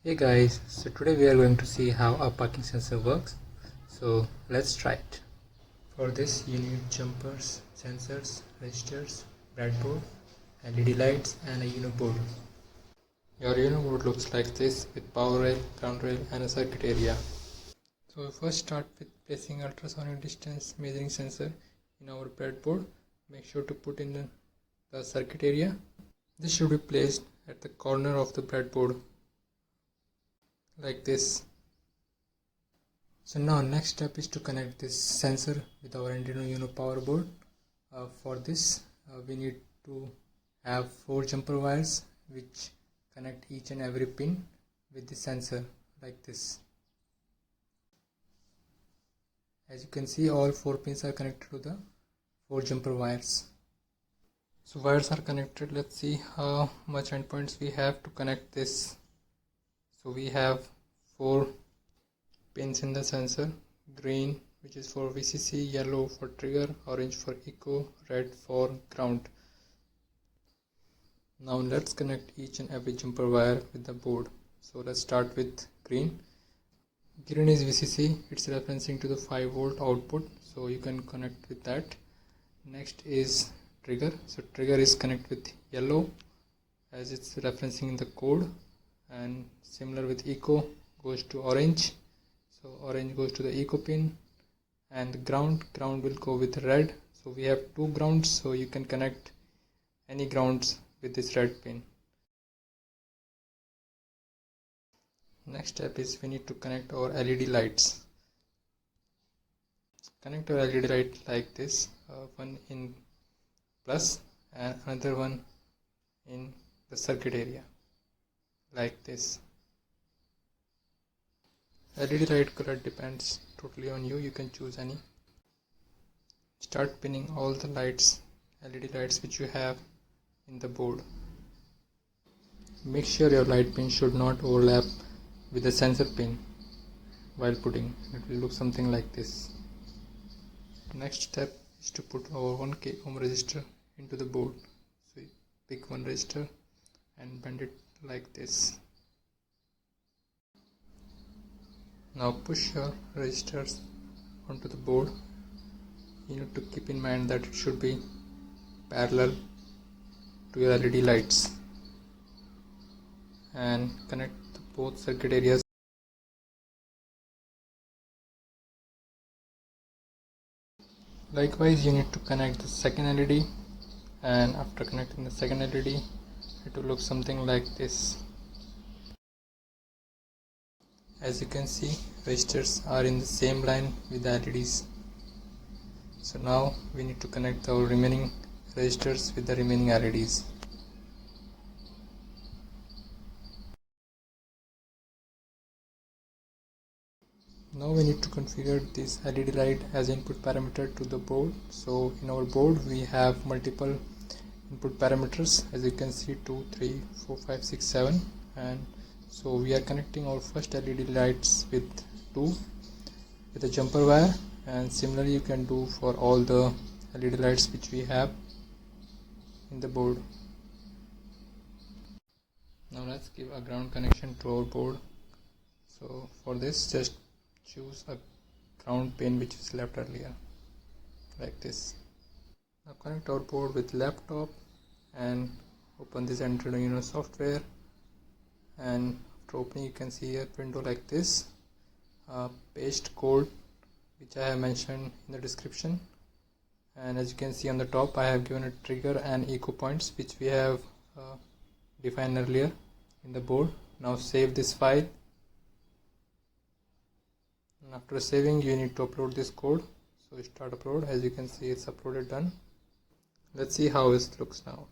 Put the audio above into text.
Hey guys, so today we are going to see how a parking sensor works. So let's try it. For this you need jumpers, sensors, registers, breadboard, LED lights and a UNO board. Your UNO board looks like this with power rail, ground rail and a circuit area. So we first start with placing ultrasonic distance measuring sensor in our breadboard. Make sure to put in the circuit area. This should be placed at the corner of the breadboard like this. So now next step is to connect this sensor with our Arduino UNO power board. For this we need to have 4 jumper wires which connect each and every pin with the sensor like this. As you can see, all 4 pins are connected to the 4 jumper wires. So wires are connected. Let's see how much endpoints we have to connect this. So we have 4 pins in the sensor: green which is for VCC, yellow for trigger, orange for echo, red for ground. Now let's connect each and every jumper wire with the board. So let's start with green. Green is VCC, it's referencing to the 5 volt output, so you can connect with that. Next is trigger. So trigger is connect with yellow as it's referencing the code, and similar with echo goes to orange, so orange goes to the echo pin, and ground will go with red. So we have 2 grounds, so you can connect any grounds with this red pin. Next step is we need to connect our LED lights. Connect our LED light like this, one in plus and another one in the circuit area like this. LED light color depends totally on you, you can choose any. Start pinning all the lights, LED lights which you have in the board. Make sure your light pin should not overlap with the sensor pin while putting. It will look something like this. Next step is to put our 1k ohm resistor into the board. So you pick one resistor and bend it like this. Now push your resistors onto the board. You need to keep in mind that it should be parallel to your LED lights, and connect both circuit areas. Likewise, you need to connect the second LED, and after connecting the second LED, it will look something like this. As you can see, resistors are in the same line with the LEDs. So now we need to connect our remaining resistors with the remaining LEDs. Now we need to configure this LED light as input parameter to the board. So in our board we have multiple input parameters, as you can see 2, 3, 4, 5, 6, 7, and so we are connecting our first LED lights with 2 with a jumper wire, and similarly you can do for all the LED lights which we have in the board. Now let's give a ground connection to our board. So for this, just choose a ground pin which is left earlier like this. Now connect our board with laptop and open this Arduino UNO software, and after opening you can see a window like this. Paste code which I have mentioned in the description, and as you can see on the top I have given a trigger and echo points which we have defined earlier in the board. Now save this file, and after saving you need to upload this code. So start upload. As you can see, it's uploaded, done. Let's see how it looks now.